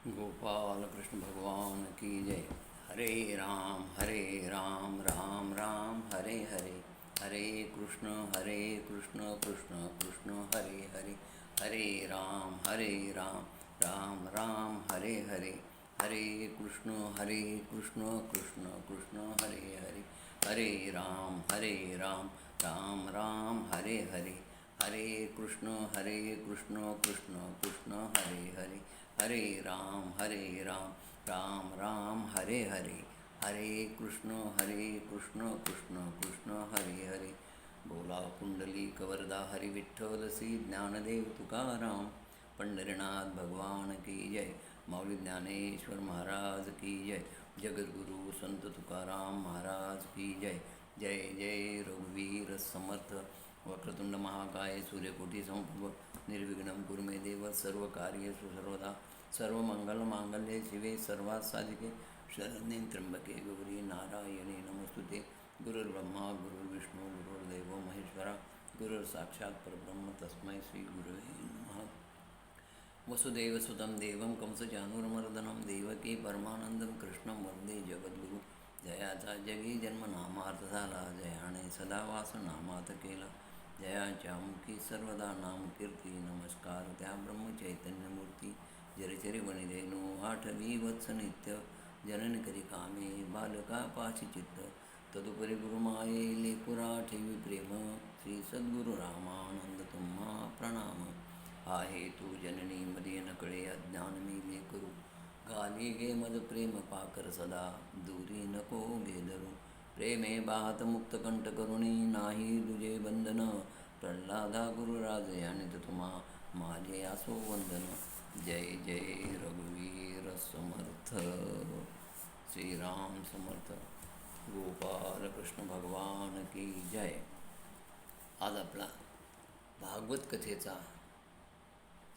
गोपाल कृष्ण भगवान की जय। हरे राम राम राम हरे हरे, हरे कृष्ण कृष्ण कृष्ण हरे हरे, हरे राम राम राम हरे हरे, हरे कृष्ण कृष्ण कृष्ण हरे हरे, हरे राम राम राम हरे हरे, हरे कृष्ण कृष्ण कृष्ण हरे हरे, हरे राम राम राम हरे हरे, हरे कृष्ण कृष्ण कृष्ण हरे हरे। बोला कुंडली कवरदा हरि विठ्ठल श्री ज्ञानदेव तुकाराम, पंढरीनाथ भगवान की जय, माऊली ज्ञानेश्वर महाराज की जय, जगद्गुरु संत तुकाराम महाराज की जय। जय जय रघुवीर समर्थ, वक्रतुंड महाकाय सूर्यकोटी समप्रभ, निर्विघ्नं कुरु मे देव सर्वकार्येषु सर्वदा, सर्वमंगलमांगल्ये शिवे सर्वासाधिके, शरण्ये त्र्यंबके गौरी नारायणी नमोस्तुते। गुरुर्ब्रह्मा गुरुर्विष्णू गुरुर्देवो महेश्वरा, गुरुर्साक्षात् परब्रह्म तस्मै श्री गुरुवे नमः। वसुदेवसुतं देवं कंसचानूरमर्दनं, देवकी परमानंदं कृष्णं वंदे जगद्गुरु। जयाचा जगी जन्म नामार्थ झाला, जयाने सदा वास नामात केला, जयाच्या मुखी सर्वदा नाम कीर्ती, नमस्कार त्या ब्रह्मचैतन्यमूर्ती। जरचरी वनिरेणू आठवी वत्स नित्य, जनन करी कामे बालका पाची चित्त, तदुपरी गुरुमाये लेकुरा ठेवी प्रेम, श्री सद्गुरु रामानंद तुम्हा प्रणाम। आहे तू जननी मध्ये नकळे अज्ञान मी लेकरू, घाली गे मद प्रेम पाकर सदा, दूरी नको गे धरू, प्रेमे बाहत मुक्त कंठ करुणी, नाही तुझे बंधन, प्रल्हादा गुरुराज यानित तुम्हा माझे आसो वंदन। जय जय रघुवीर समर्थ, श्रीराम समर्थ, गोपाल कृष्ण भगवान की जय। आज आपला भागवत कथेचा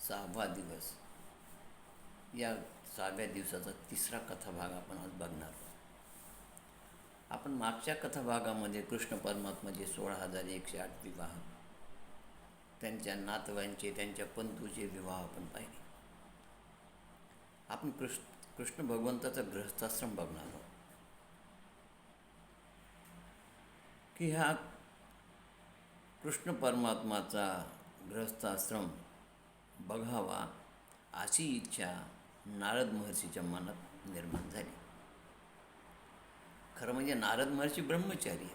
6वा दिवस, या 6व्या दिवसाचा तिसरा कथाभाग आपण आज बघणार आहोत। आपण मागच्या कथाभागामध्ये कृष्ण परमात्माचे 16,108 विवाह, त्यांच्या नातवांचे त्यांच्या पंतूचे विवाह आपण पाहिले। आपण कृष्ण भगवंताचा गृहस्थाश्रम बघणार आहोत की हा कृष्ण परमात्माचा गृहस्थाश्रम बघावा अशी इच्छा नारद महर्षीच्या मनात निर्माण झाली। खरं म्हणजे नारद महर्षी ब्रह्मचारी आहे,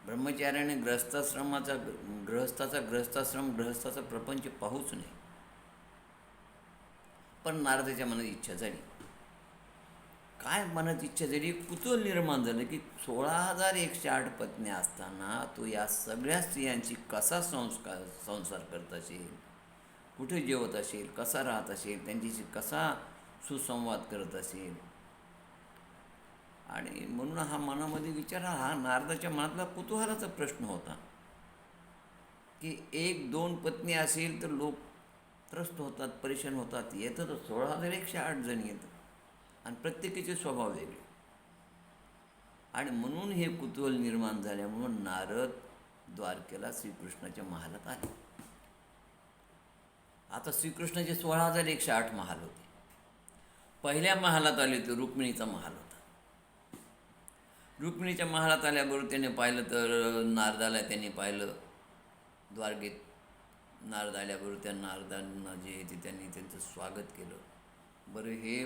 ब्रह्मचार्याने गृहस्थाचा प्रपंच पाहूच नये, पण नारदाच्या मनात इच्छा झाली। काय मनात इच्छा झाली, कुतूहल निर्माण झालं की 16,108 पत्न्या असताना तो या सगळ्या स्त्रियांची कसा संसार करत असेल, कुठे जेवत असेल, कसा राहत असेल, त्यांच्याशी कसा सुसंवाद करत असेल। आणि म्हणून हा मनामध्ये विचार, हा नारदाच्या मनातला कुतूहलाचा प्रश्न होता की 1-2 पत्नी असेल तर लोक त्रस्त होतात, परेशान होतात। येतं तर 16,108 जण येतं आणि प्रत्येकाचे स्वभाव वेगळे, आणि म्हणून हे कुतूहल निर्माण झाल्यामुळं नारद द्वारकेला श्रीकृष्णाच्या महालात आले। आता श्रीकृष्णाचे 16,108 महाल होते। पहिल्या महालात आले तर रुक्मिणीचा महाल होता। रुक्मिणीच्या महालात आल्याबरोबर त्याने पाहिलं तर नारदाला त्यांनी पाहिलं द्वारकेत। नारद आल्याबरोबर त्या नारदांना जे आहे ते त्यांनी त्यांचं स्वागत केलं। बरं, हे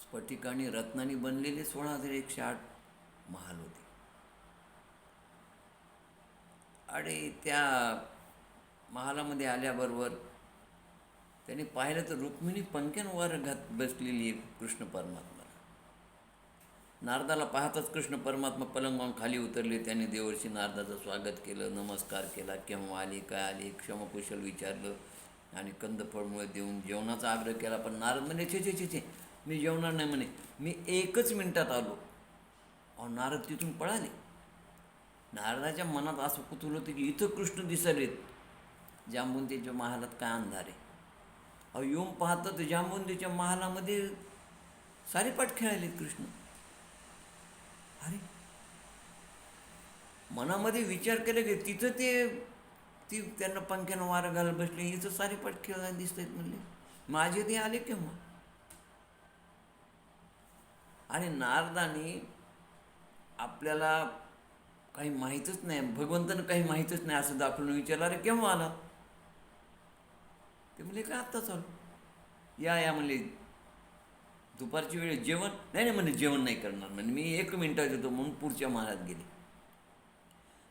स्फटिकाने रत्नांनी बनलेले 16,108 महाल होते, आणि त्या महालामध्ये आल्याबरोबर त्यांनी पाहिलं तर रुक्मिणी पंख्यांवर बसलेली कृष्ण परमात्मा। नारदाला पाहताच कृष्ण परमात्मा पलंगावरून खाली उतरले। त्यांनी देवर्षी नारदाचं स्वागत केलं, नमस्कार केला, केव्हा आली, काय आली, क्षमकुशल विचारलं आणि कंदफळमुळे देऊन जेवणाचा आग्रह केला। पण नारद म्हणे, छे मी जेवणार नाही म्हणे, मी 1च मिनिटात आलो। अहो, नारद तिथून पळाले। नारदाच्या मनात असं कुतूहल होतं की इथं कृष्ण दिसलेत, जांबुंदीच्या महालात काय अंधार आहे। अहो, येऊन पाहतं तर जांबुंदीच्या महालामध्ये सारीपाट खेळायलेत कृष्ण। अरे, मनामध्ये विचार केला की तिथं ती त्यांना पंख्यानं वारं घालत बसले, इथं सारीपाट खेळायला दिसत आहेत म्हणले। माझे ते आले केव्हा? आणि नारदाने आपल्याला काही माहीतच नाही, भगवंतानं काही माहीतच नाही असं दाखवून विचारलं, अरे केव्हा आला? ते म्हणले काय आत्ताच आलो. या म्हणले दुपारची वेळ जेवण नाही नाही म्हणले जेवण नाही करणार म्हणजे मी 1 मिनिटात येतो म्हणून पुढच्या महालात गेले.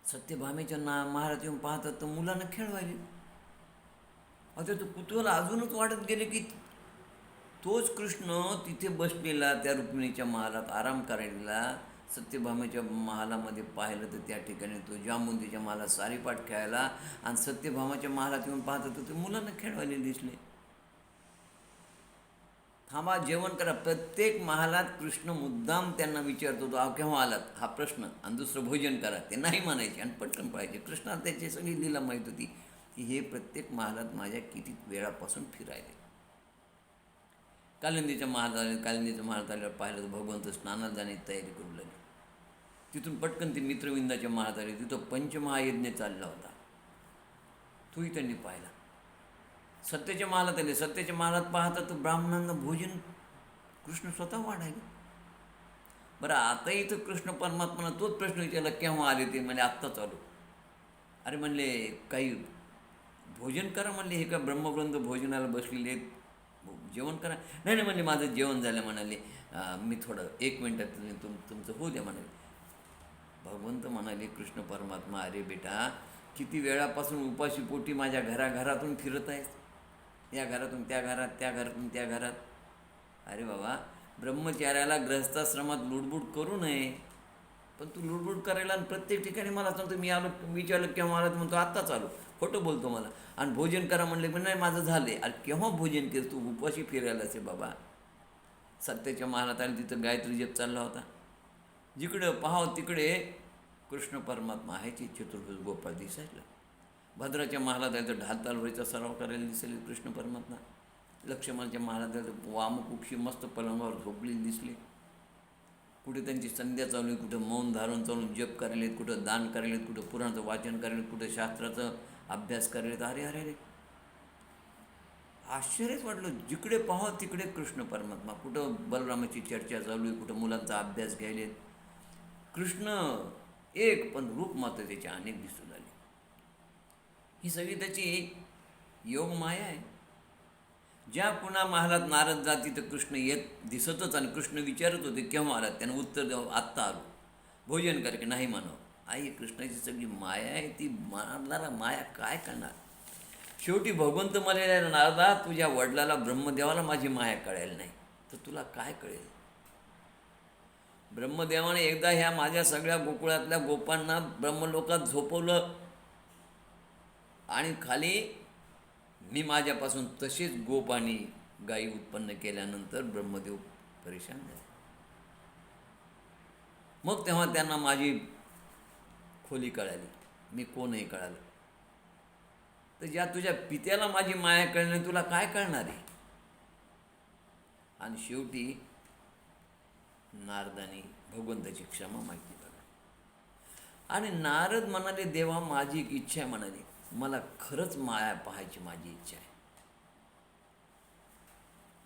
सत्यभामेच्या महाराज येऊन पाहतात तर मुलांना खेळवायले. आता तो कुतूहल अजूनच वाढत गेले की तोच कृष्ण तिथे बसलेला त्या रुक्मिणीच्या महालात आराम करायला सत्यभामेच्या महालामध्ये पाहिलं तर त्या ठिकाणी तो जांबुंदीच्या महालात सारीपाठ खेळायला आणि सत्यभामाच्या महालात येऊन पाहत तर ते मुलांना खेळवायला दिसले. थांबा जेवण करा. प्रत्येक महालात कृष्ण मुद्दाम त्यांना विचारतो तो केव्हा आलात हा प्रश्न आणि दुसरं भोजन करा. ते नाही म्हणायचे आणि पटकन पाहिजे. कृष्णाला त्याची सगळी लीला माहीत होती की हे प्रत्येक महालात माझ्या किती वेळापासून फिरायले. कालिंदीच्या महालात आले. कालिंदीच्या महालात आल्यावर पाहिलं तर भगवंत स्नानाला जाण्याची तयारी करू लागली. तिथून पटकन ते मित्रविंदाच्या महालात आले. तिथं पंचमहायज्ञ चालला होता तोही त्यांनी पाहिला. सत्याच्या महालात आले. सत्याच्या महालात पाहतात तर ब्राह्मणांना भोजन कृष्ण स्वतः वाढायले. बरं आताही तर कृष्ण परमात्मानं तोच प्रश्न विचारला केव्हा आले ते म्हणजे आत्ताच आलो. अरे म्हणले काही भोजन करा म्हणले. हे का ब्रह्मवृंद भोजनाला बसलेले आहेत, जेवण करा. नाही नाही म्हणले माझं जेवण झालं म्हणाले. मी थोडं 1 मिनिटात तुमचं होऊ द्या म्हणाले. भगवंत म्हणाले कृष्ण परमात्मा अरे बेटा किती वेळापासून उपाशी पोटी माझ्या घराघरातून फिरत आहेस. या घरातून त्या घरात, त्या घरातून त्या घरात. अरे बाबा ब्रह्मचार्याला ग्रहस्थाश्रमात लुडबुड करू नये. पण तू लुडबुड करायला आणि प्रत्येक ठिकाणी मला सांगतो मी आलो विचारलं केव्हा आलं म्हणतो आत्ताच आलो. खोटं बोलतो मला. आणि भोजन करा म्हणले पण नाही माझं झालं आहे. अरे केव्हा भोजन केलं तू? उपाशी फिरायलाच आहे बाबा. सत्याच्या महालात आले तिथं गायत्री जप चालला होता. जिकडं पाहावं तिकडे कृष्ण परमात्मा आहे ती चतुर्भुज गोपाळ दिसायला. भद्राच्या महालात आहे तर ढाल तालवारीचा सराव करायला दिसेल कृष्ण परमात्मा. लक्ष्मणाच्या महालात आहे तर वामकुक्षी मस्त पलंगावर झोपलेली दिसली. कुठे त्यांची संध्या चालू आहे, कुठं मौन धारण चालून जप करायलेत, कुठं दान करायलेत, कुठं पुराणाचं वाचन करायलेत, कुठं शास्त्राचं अभ्यास करायलेत. अरे अरे अरे आश्चर्यच वाटलं. जिकडे पाहावं तिकडे कृष्ण परमात्मा. कुठं बलरामाची चर्चा चालू आहे, कुठं मुलांचा अभ्यास घ्यायलेत. कृष्ण एक पण रूप मात्र त्याचे अनेक दिसू लागले. ही सगळी त्याची योग माया आहे. ज्या पुन्हा महालात नारद जाती तर कृष्ण येत दिसतच आणि कृष्ण विचारत होते केव्हा आलात. त्यानं उत्तर द्यावं आत्ता आलो. भोजन कर की नाही म्हणावं. आई कृष्णाची सगळी माया आहे. ती मारणारा माया काय करणार. शेवटी भगवंत म्हणाले नारदा तुझ्या वडिलाला ब्रह्मदेवाला माझी माया कळेल नाही तर तुला काय कळेल. ब्रह्मदेवाने एकदा ह्या माझ्या सगळ्या गोकुळातल्या गोपांना ब्रह्मलोकात झोपवलं आणि खाली मी माझ्यापासून तसेच गोप आणि गायी उत्पन्न केल्यानंतर ब्रह्मदेव परेशान झाले. मग तेव्हा त्यांना माझी खोली कळाली, मी कोणही कळालं. तर ज्या तुझ्या पित्याला माझी माया कळणे तुला काय कळणार आहे. आणि शेवटी नारदाने भगवंताची क्षमा मागितली बघा. आणि नारद म्हणाले देवा माझी एक इच्छा आहे म्हणाली. मला खरंच माया पाहायची माझी इच्छा आहे.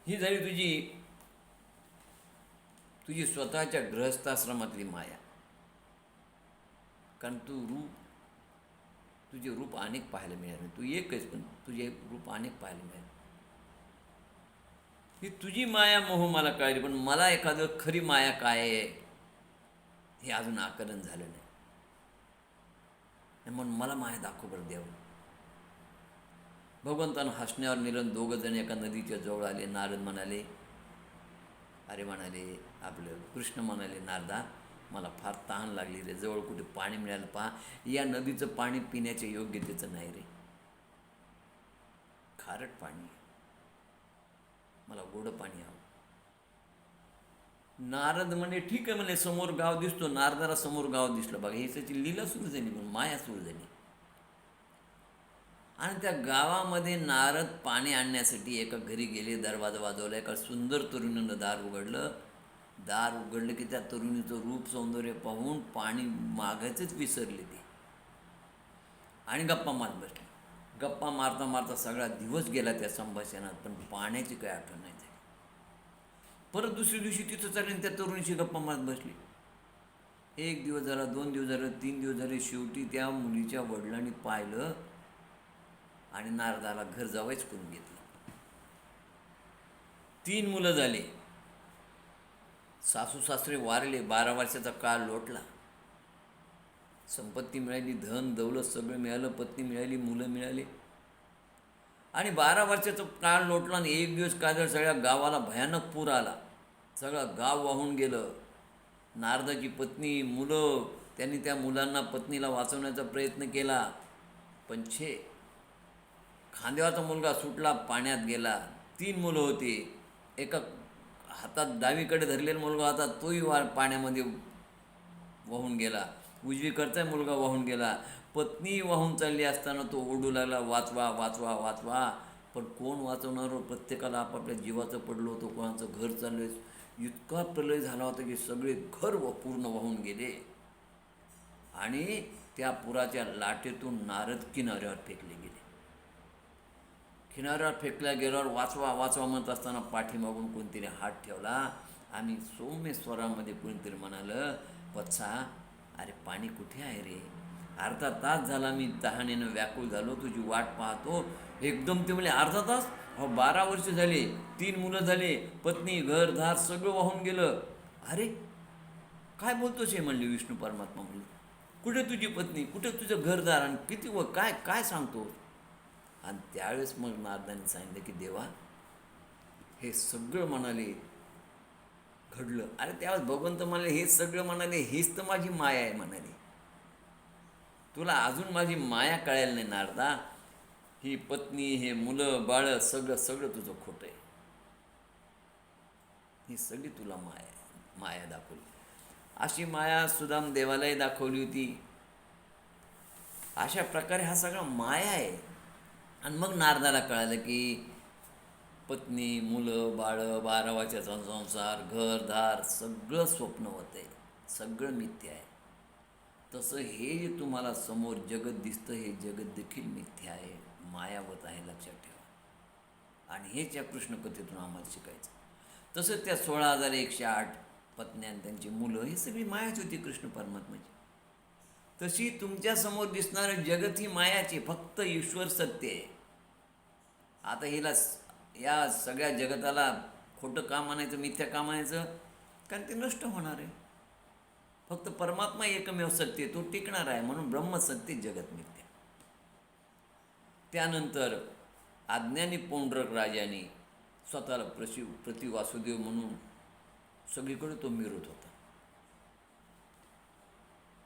ही झाली तुझी स्वतःच्या गृहस्थाश्रमातली माया. कारण तुझे रूप अनेक पाहायला मिळाले. तू एकच पण तुझे रूप अनेक पाहायला मिळाले. ही तुझी माया मोह मला कळली पण मला एखादं खरी माया काय आहे हे अजून आकलन झालं नाही. म्हणून मला माया दाखव बरं देव. भगवंतानं हसण्यावर निरण 2 जण एका नदीच्या जवळ आले. नारद म्हणाले अरे म्हणाले आपलं कृष्ण म्हणाले नारदा मला फार तहान लागली रे. जवळ कुठे पाणी मिळालं पहा. या नदीचं पाणी पिण्याच्या योग्यतेचं नाही रे. खारट पाणी मला गोड पाणी हवं. नारद म्हणे ठीक आहे म्हणे समोर गाव दिसतो. नारदाला समोर गाव दिसलं बघा. ही त्याची लीला सुरू झाली पण माया सुरू झाली. आणि त्या गावामध्ये नारद पाणी आणण्यासाठी एका घरी गेले. दरवाजा वाजवला. एका सुंदर तरुणीनं दार उघडलं. दार उघडलं की त्या तरुणीचं रूप सौंदर्य पाहून पाणी मागायचंच विसरले ते आणि गप्पा मारत बसले. गप्पा मारता मारता सगळा दिवस गेला त्या संभाषणात, पण पाण्याची काही आठवण नाही झाली. परत दुसऱ्या दिवशी तिथं चालले त्या तरुणीशी गप्पा मारत बसली. एक दिवस झाला, 2 दिवस झाले, 3 दिवस झाले. शेवटी त्या मुलीच्या वडिलांनी पाहिलं आणि नारदाला घर जावंच करून घेतलं. 3 मुलं झाले. सासू सासरे वारले. 12 वर्षाचा काळ लोटला. संपत्ती मिळाली, धन दौलत सगळं मिळालं, पत्नी मिळाली, मुलं मिळाली. आणि 12 वर्षाचा काळ लोटला आणि एक दिवस काय झालं, सगळ्या गावाला भयानक पूर आला. सगळं गाव वाहून गेलं. नारदाची पत्नी, मुलं, त्यांनी त्या मुलांना, पत्नीला वाचवण्याचा प्रयत्न केला. पण खांद्यावरचा मुलगा सुटला, पाण्यात गेला. 3 मुलं होती. एका हातात डावीकडे धरलेला मुलगा होता, तोही पाण्यामध्ये वाहून गेला. उजवीकडचा मुलगा वाहून गेला. पत्नी वाहून चालली असताना तो ओरडू लागला, वाचवा वाचवा वाचवा. पण कोण वाचवणार? प्रत्येकाला आपापल्या जीवाचं पडलं होतं. कोणाचं घर चाललं आहे. इतका प्रलय झाला होता की सगळे घर पूर्ण वाहून गेले. आणि त्या पुराच्या लाटेतून नारद किनाऱ्यावर फेकले गेले. किनाऱ्यावर फेकल्या गेल्यावर वाचवा वाचवा म्हणत असताना पाठीमागून कोणतरी हात ठेवला आणि सौम्य स्वरामध्ये कोणीतरी म्हणालं, वत्सा, अरे पाणी कुठे आहे रे? अर्धा तास झाला मी तहानेनं व्याकुळ झालो, तुझी वाट पाहतो. एकदम ते म्हणले, अर्धा तास? हो, 12 वर्ष झाले, 3 मुलं झाले, पत्नी, घरदार सगळं वाहून गेलं. अरे काय बोलतोस हे? म्हणले विष्णू परमात्मा. म्हणले, कुठे तुझी पत्नी, कुठे तुझं घरदार, आणि किती काय काय सांगतो? आणि त्यावेळेस मग नारदाने सांगितलं की देवा, हे सगळं म्हणाले घडलं. अरे त्यावेळेस भगवंत म्हणाले, हे सगळं म्हणाले, हेच तर माझी माया आहे म्हणाले. तुला अजून माझी माया कळायला नाही नारदा. ही पत्नी, हे मुलं बाळ सगळं सगळं तुझं खोटं आहे. ही सगळी तुला माया दाखवली. अशी माया सुदाम देवालाही दाखवली होती. अशा प्रकारे हा सगळा माया आहे. आणि मग नारदाला कळालं की पत्नी, मुलं बाळं, 12 वर्षाचा संसार, घरदार सगळं स्वप्न होतं आहे, सगळं मिथ्या आहे. तसं हे जे तुम्हाला समोर जगत दिसतं, हे जगत देखील मिथ्या आहे, मायावत आहे, लक्षात ठेवा. आणि हेच या कृष्णकथेतून आम्हाला शिकायचं. तसंच त्या 16,108 पत्न्या आणि त्यांची मुलं, ही सगळी मायाच होती कृष्ण परमात्माची. तशी तुमच्यासमोर दिसणारं जगत ही मायाची, फक्त ईश्वर सत्य आहे. आता हिला, या सगळ्या जगताला खोटं का म्हणायचं, मिथ्या का म्हणायचं? कारण ते नष्ट होणार आहे. फक्त परमात्मा एकमेव सत्य, तो टिकणार आहे. म्हणून ब्रह्मसत्य, जगत मिथ्या. त्यानंतर अज्ञानी पौंड्रक राजाने स्वतःला प्रतिवासुदेव म्हणून सगळीकडे तो मिरवत होता.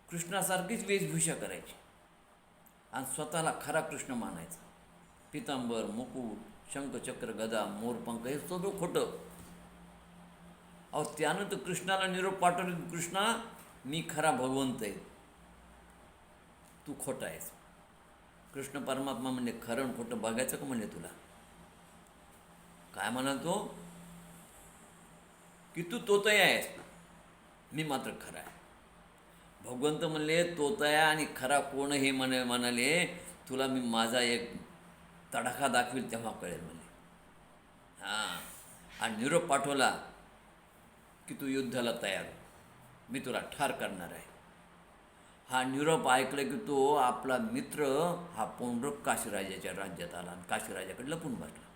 कृष्णासारखीच वेशभूषा करायची आणि स्वतःला खरा कृष्ण मानायचा. पितांबर, मुकुट, शंखचक्र, गदा, मोरपंख, हे सगळं खोटं. अहो, त्यानंतर कृष्णाला निरोप पाठवले, कृष्णा, मी खरा भगवंत आहे, तू खोटा आहेस. कृष्ण परमात्मा म्हणले, खरं खोटं बघायचं का म्हणले तुला? काय म्हणाल तो? की तू तोतया आहेस, मी मात्र खरा आहे. भगवंत म्हणले, तोतया आणि खरा कोण हे म्हणाले, तुला मी माझा एक तडाखा दाखवेल तेव्हा कळेल म्हणले. हां, आणि निरोप पाठवला की तू युद्धाला तयार हो, मी तुला ठार करणार आहे. हा निरोप ऐकलं की तो आपला मित्र हा पौंड्रक काशीराजाच्या राज्यात आला आणि काशीराजाकडे लपून बसला.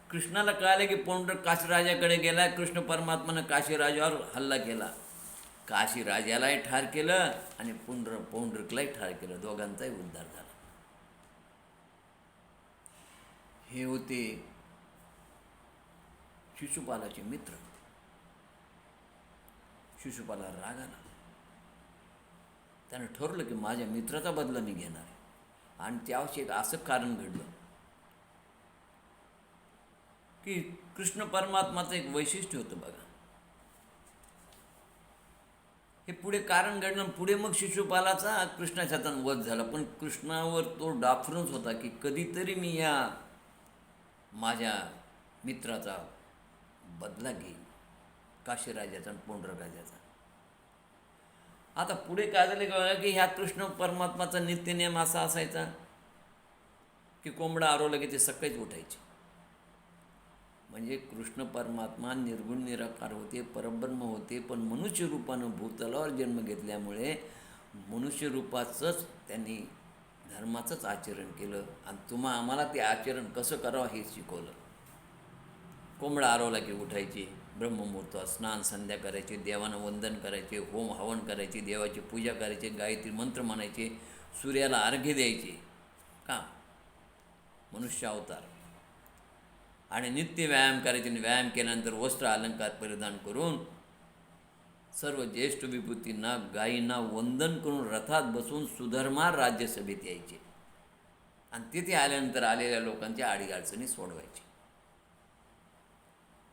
कृष्णाला कळाले की पौंड्रक काशीराजाकडे गेला. कृष्ण परमात्मानं काशीराजावर हल्ला केला. काशीराजालाही ठार केलं आणि पौंड्रकलाही ठार केलं. दोघांचाही उद्धार झाला. हे होते शिशुपालाचे मित्र. शिशुपाला राग आला. त्यानं ठरवलं की माझ्या मित्राचा बदला मी घेणार आहे. आणि त्यावेळी एक असं कारण घडलं की कृष्ण परमात्माचं एक वैशिष्ट्य होतं बघा. हे पुढे कारण घडलं. पुढे मग शिशुपालाचा कृष्णाच्या हातानं वध झाला. पण कृष्णावर तो डाफरन्स होता की कधीतरी मी या माझ्या मित्राचा बदला घेईन, काशीराजाचा आणि पौंड्रराजाचा. आता पुढे काय झालं की ह्या कृष्ण परमात्माचा नित्यनेम असा असायचा की कोंबडा आरवलं की ते सकाळीच उठायचे. म्हणजे कृष्ण परमात्मा निर्गुण निराकार होते, परब्रह्म होते, पण मनुष्य रूपानं भूतलावर जन्म घेतल्यामुळे मनुष्य रूपाचंच त्यांनी धर्माचंच आचरण केलं आणि आम्हाला ते आचरण कसं करावं हे शिकवलं. कोंबडा आरवला की उठायचे, ब्रह्ममुहूर्तावर स्नान संध्या करायचे, देवानं वंदन करायचे, होम हवन करायचे, देवाची पूजा करायचे, गायत्री मंत्र म्हणायचे, सूर्याला अर्घ्य द्यायचे. का? मनुष्य अवतार. आणि नित्य व्यायाम करायचे. आणि व्यायाम केल्यानंतर वस्त्र अलंकार परिधान करून सर्व ज्येष्ठ विभूतींना गायींना वंदन करून रथात बसून सुधर्मा राज्यसभेत यायचे आणि तिथे आल्यानंतर आलेल्या लोकांच्या अडीअडचणी सोडवायचे.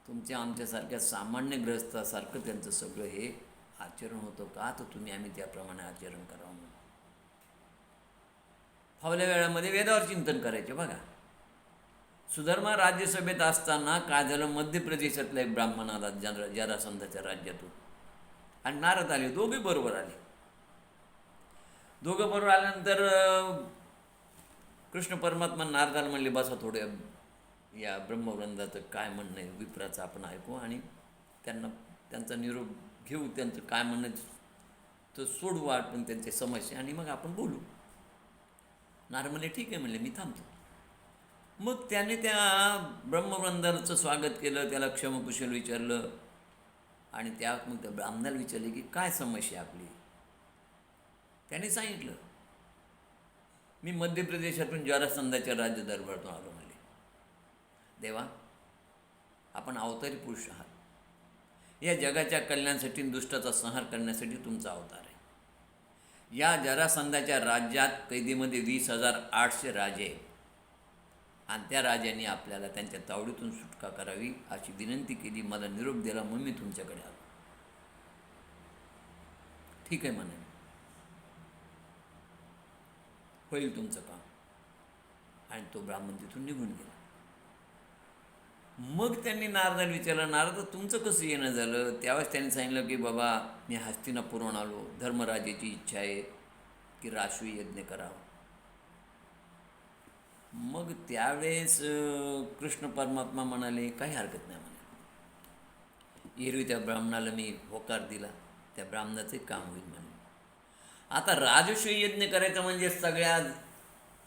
तुमच्या आमच्यासारख्या सामान्य गृहस्थासारखं त्यांचं सगळं हे आचरण होतं का? तर आम्ही त्याप्रमाणे आचरण करावं म्हणून फावल्या वेळामध्ये वेदावर चिंतन करायचे. बघा, सुधर्मा राज्यसभेत असताना काय झालं, मध्य प्रदेशातला एक ब्राह्मण आला जरासंधाच्या राज्यातून आणि नारद आले, दोघे बरोबर आले. दोघं बरोबर आल्यानंतर कृष्ण परमात्मा नारदाला म्हणले, बसा थोडे या ब्रह्मवृंदाचं काय म्हणणं आहे विप्राचं आपण ऐकू आणि त्यांचा निरोप घेऊ, त्यांचं काय म्हणणं तर सोडवू आपण त्यांच्या समस्या आणि मग आपण बोलू. नारद म्हणले ठीक आहे, म्हणले मी थांबतो. मग त्याने त्या ब्रह्मवृंदाचं स्वागत केलं, त्याला क्षमकुशल विचारलं आणि मग त्या ब्राह्मणाला विचारले की काय समस्या आपली. त्याने सांगितलं, मी मध्य प्रदेशातून जरासंधाच्या राज्य दरबारातून आलो. म्हणले, देवा आपण अवतारी पुरुष आहात, या जगाच्या कल्याणासाठी दुष्टाचा संहार करण्यासाठी तुमचा अवतार आहे. या जरासंधाच्या राज्यात कैदीमध्ये 20,800 राजे आहेत आणि त्या राजांनी आपल्याला त्यांच्या तावडीतून सुटका करावी अशी विनंती केली. मला निरोप दिला, मग मी तुमच्याकडे आलो. ठीक आहे म्हणे, होईल तुमचं काम. आणि तो ब्राह्मण तिथून निघून गेला. मग त्यांनी नारदाला विचारलं, नारद तुमचं कसं येणं झालं? त्यावेळेस त्यांनी सांगितलं की बाबा मी हस्तिनापुरावरून आलो, धर्मराजाची इच्छा आहे की राष्ट्रीय यज्ञ करावा. मग त्यावेळेस कृष्ण परमात्मा म्हणाले काही हरकत नाही म्हणे. एरवी त्या ब्राह्मणाला मी होकार दिला, त्या ब्राह्मणाचे काम होईल म्हणे. आता राजसूय यज्ञ करायचं म्हणजे सगळ्या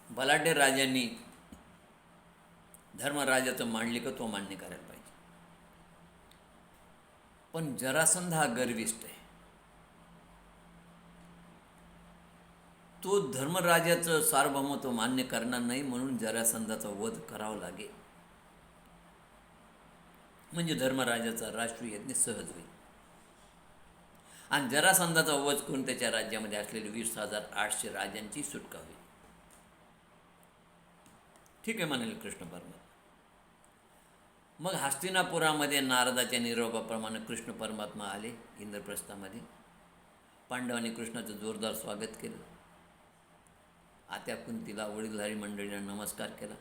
बलाढ्य राजांनी धर्मराजाचं मांडलिकत्व मान्य करायला पाहिजे. पण जरासंध हा गर्विष्ठ आहे, तो धर्मराजाचं सार्वभौमत्व मान्य करणार नाही, म्हणून जरासंधाचा वध करावा लागेल. म्हणजे धर्मराजाचा राष्ट्रीय यज्ञ सहज होईल आणि जरासंधाचा वध करून त्याच्या राज्यामध्ये असलेले 20,800 राजांची सुटका होईल. ठीक आहे म्हणाले कृष्ण परमात्मा. मग हस्तिनापुरामध्ये नारदाच्या निरोपाप्रमाणे कृष्ण परमात्मा आले. इंद्रप्रस्थामध्ये पांडवांनी कृष्णाचं जोरदार स्वागत केलं. आत्या कुंतीला, वडीलधारी मंडळींना नमस्कार केला.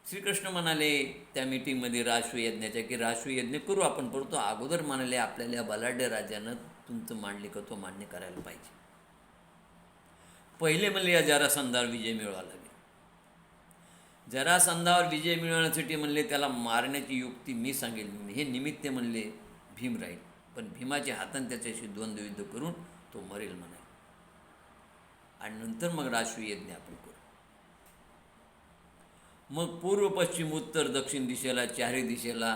श्रीकृष्ण म्हणाले त्या मीटिंगमध्ये राष्ट्रीय यज्ञाच्या की राष्ट्रीय यज्ञ करू आपण, परंतु अगोदर म्हणाले आपल्याला या बलाढ्य राजानं तुमचं मांडलिकत्व मान्य करायला पाहिजे. पहिले म्हणले या जरासंधावर विजय मिळवावा लागेल. जरासंधावर विजय मिळवण्यासाठी म्हणले त्याला मारण्याची युक्ती मी सांगेल. हे निमित्त म्हणले भीम राहील, पण भीमाच्या हाताने त्याच्याशी द्वंद्वयुद्ध करून तो मरेल म्हणाले आणि नंतर मग राष्ट्रीय यज्ञ आपण करू. मग पूर्व पश्चिम उत्तर दक्षिण दिशेला चारही दिशेला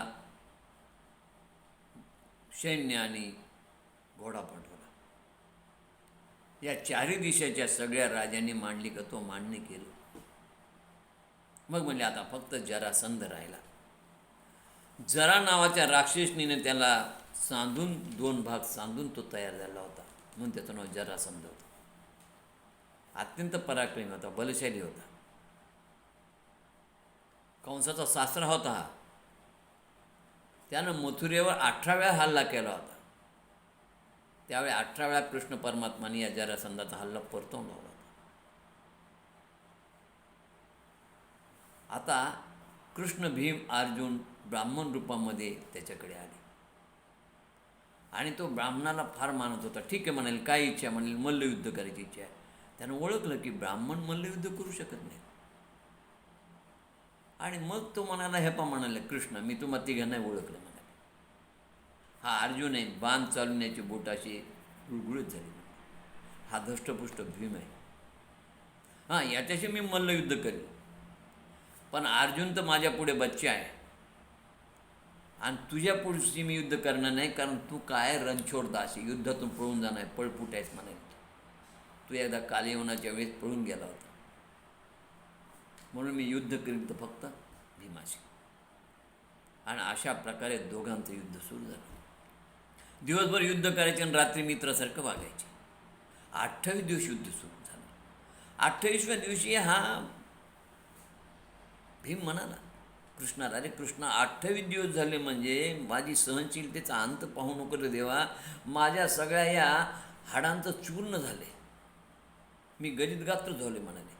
सैन्य आणि घोडा पाठवला. या चारही दिशेच्या सगळ्या राजांनी मांडलिकत्व मान्य केलं. मग म्हणले आता फक्त जरासंध राहिला. जरा नावाच्या राक्षसनीने त्याला सांधून 2 भाग सांधून तो तयार झाला होता, म्हणून त्याचं नाव जरासंध होतं. अत्यंत पराक्रमी होता, बलशाली होता. कंसाचा सासरा होता हा. त्यानं मथुरेवर 18 वेळा हल्ला केला होता. त्यावेळी 18 वेळा कृष्ण परमात्माने या जरासंधाचा हल्ला परतवून लावला होता. आता कृष्ण, भीम, अर्जुन ब्राह्मण रूपामध्ये त्याच्याकडे आले आणि तो ब्राह्मणाला फार मानत होता. ठीक आहे म्हणाले, काय इच्छा? म्हणाले मल्लयुद्ध करायची इच्छा आहे. त्यानं ओळखलं की ब्राह्मण मल्लयुद्ध करू शकत नाही. आणि मग तो म्हणाला, हे पा म्हणाले कृष्ण, मी तुम्हा तिघांना ओळखलं म्हणाले. हा अर्जुन आहे, बाण चालवण्याची बोटाशी गुळगुळीत झाली. हा धष्टपुष्ट भीम आहे. हां, याच्याशी मी मल्लयुद्ध करेन, पण अर्जुन तर माझ्या पुढे बच्चा आहे आणि तुझ्या पुढची मी युद्ध करणार नाही, कारण तू काय रणछोड दास आहे, युद्धातून पळून जाणार आहे, पळपुट आहेस म्हणाले. तू एकदा कालयवनाच्या वेळेस पळून गेला होता, म्हणून मी युद्ध करीन तर फक्त भीमाशी. आणि अशा प्रकारे दोघांचं युद्ध सुरू झालं. दिवसभर युद्ध करायचे आणि रात्री मित्रासारखं वागायचे. 28 दिवस युद्ध सुरू झालं. 28व्या दिवशी हा भीम म्हणाला कृष्णाला, अरे कृष्णा, 28 दिवस झाले म्हणजे माझी सहनशीलतेचा अंत पाहू नको रे देवा, माझ्या सगळ्या या हाडांचं चूर्ण झाले, मी गलित गात्र झाले म्हणाले.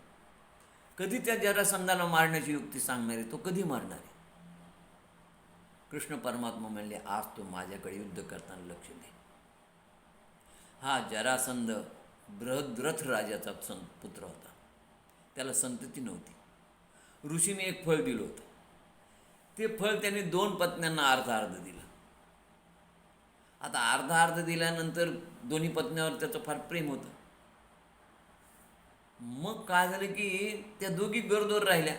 कधी त्या जरासंधाला मारण्याची युक्ती सांगणारे, तो कधी मारणार आहे? कृष्ण परमात्मा म्हणले, आज तो माझ्याकडे युद्ध करताना लक्ष दे. हा जरासंध बृहद्रथ राजाचा पुत्र होता, त्याला संतती नव्हती. ऋषीने एक फळ दिलं होतं, ते फळ त्याने 2 पत्न्यांना अर्धा अर्ध दिलं. आता अर्धा अर्ध दिल्यानंतर दोन्ही पत्न्यावर त्याचं फार प्रेम होतं. मग काय झालं की त्या दोघी गरदोर राहिल्या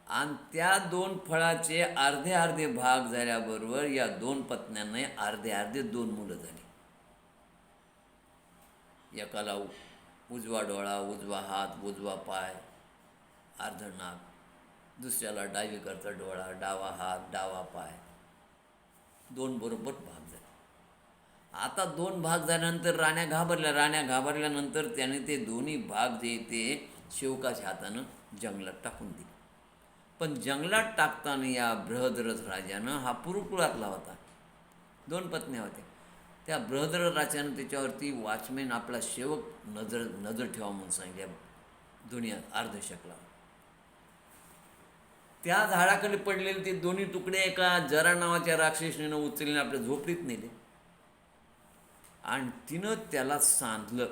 आणि त्या 2 फळाचे अर्धे अर्धे भाग झाल्याबरोबर या 2 पत्न्यांना अर्धे अर्धे 2 मुलं झाली. एकाला उजवा डोळा, उजवा हात, उजवा पाय, अर्ध नाक, दुसऱ्याला डावीकडचा डोळा, डावा हात, डावा पाय, 2 बरोबर भाग झाले. आता 2 भाग झाल्यानंतर राण्या घाबरल्यानंतर त्याने ते दोन्ही भाग जे ते शेवकाच्या हातानं जंगलात टाकून दिले. पण जंगलात टाकताना या बृहद्रथ राजानं, हा पुरुकुळातला होता, 2 पत्न्या होत्या, त्या बृहद्रथ राजानं त्याच्यावरती वॉचमॅन आपला सेवक नजर ठेवा म्हणून सांगितल्या. दोन्ही अर्धशकला त्या झाडाखाली पडलेले ते दोन्ही तुकडे एका जरा नावाच्या राक्षसीनं उचलून आपल्या झोपडीत नेले आणि तिनं त्याला सांधलं,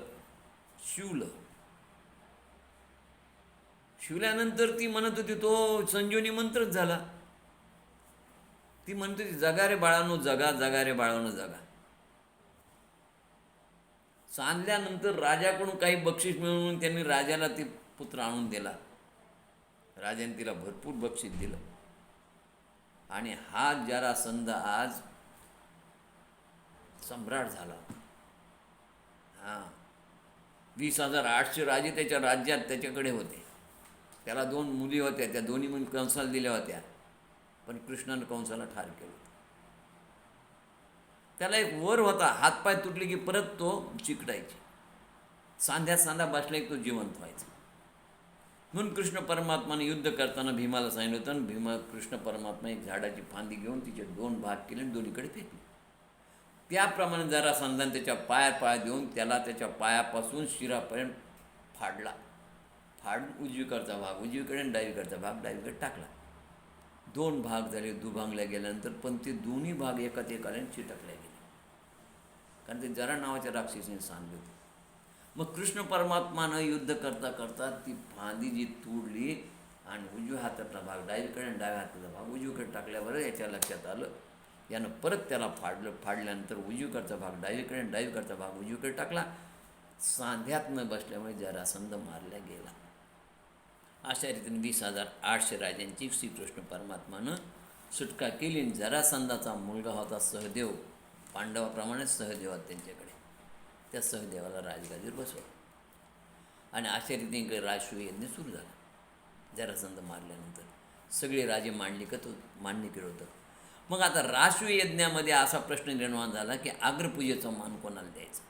शिवल्यानंतर ती म्हणत होती, तो संजीवनी मंत्रच झाला. ती म्हणत होती, जगा रे बाळानो जगा, जगा रे बाळानो जगा. सांधल्यानंतर राजाकडून काही बक्षीस मिळवून त्यांनी राजाला ते पुत्र आणून दिला. राजाने तिला भरपूर बक्षीस दिलं आणि हा जरासंध आज सम्राट झाला. हां, 20,800 राजे त्याच्या राज्यात त्याच्याकडे होते. त्याला 2 मुली होत्या, त्या दोन्ही मुली कंसाला दिल्या होत्या, पण कृष्णानं कंसाला ठार केलं. त्याला एक वर होता, हातपाय तुटले की परत तो चिकटायचे, सांध्यात सांधा बसला की तो जिवंत व्हायचा. म्हणून कृष्ण परमात्माने युद्ध करताना भीमाला सांगितलं होतं, आणि कृष्ण परमात्मा एक झाडाची फांदी घेऊन तिचे 2 भाग केले आणि दोन्हीकडे फेकले. त्याप्रमाणे जरासंधाने त्याच्या पाय देऊन त्याला त्याच्या पायापासून शिरापर्यंत फाडला. उजवीकडचा भाग उजवीकडे आणि डावीकडचा भाग डावीकडे टाकला. 2 भाग झाले, दुभांगल्या गेल्यानंतर, पण ते दोन्ही भाग एकात एकाने चिटकल्या गेले, कारण ते जरा नावाच्या राक्षसीने सांधले होते. मग कृष्ण परमात्मानं युद्ध करता करता ती फांदी जी तोडली आणि उजव्या हातातला भाग डावीकडे आणि डाव्या हाताचा भाग उजवीकडे टाकल्यावर याच्या लक्षात आलं, यानं परत त्याला फाडल्यानंतर उजवीकडचा भाग डावीकडे आणि डावीकडचा भाग उजवीकडे टाकला. सांध्यात न बसल्यामुळे जरासंध मारला गेला. अशा रीतीने 20,800 राजांची श्रीकृष्ण परमात्मानं सुटका केली. जरासंधाचा मुलगा होता सहदेव, पांडवाप्रमाणे सहदेवात त्यांच्याकडे, त्या सहदेवाला राजगादीवर बसवलं आणि अशा रीतीने राजसूय यज्ञ सुरू झाला. जरासंध मारल्यानंतर सगळे राजे मांडणी केलं होतं. मग आता राजसूय यज्ञामध्ये असा प्रश्न निर्माण झाला की अग्रपूजेचा मान कोणाला द्यायचा.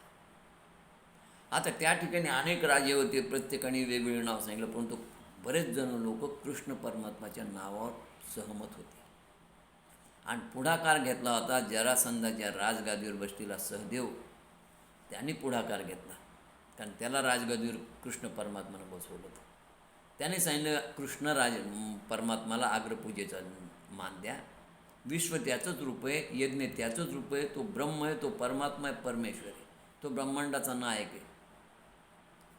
आता त्या ठिकाणी अनेक राजे होते, प्रत्येकाने वेगवेगळे नाव सांगितलं, परंतु बरेच जण लोक कृष्ण परमात्माच्या नावावर सहमत होते आणि पुढाकार घेतला होता जरासंधाच्या राजगादीवर बसलेला सहदेव. त्यांनी पुढाकार घेतला, कारण त्याला राजगादीवर कृष्ण परमात्मानं बसवलं होतं. त्याने सांगितलं, परमात्माला अग्रपूजेचा मान द्या, विश्व त्याचंच रूप आहे, यज्ञ त्याचंच रूप आहे, तो ब्रह्म आहे, तो परमात्मा आहे, परमेश्वर आहे, तो ब्रह्मांडाचा नायक आहे,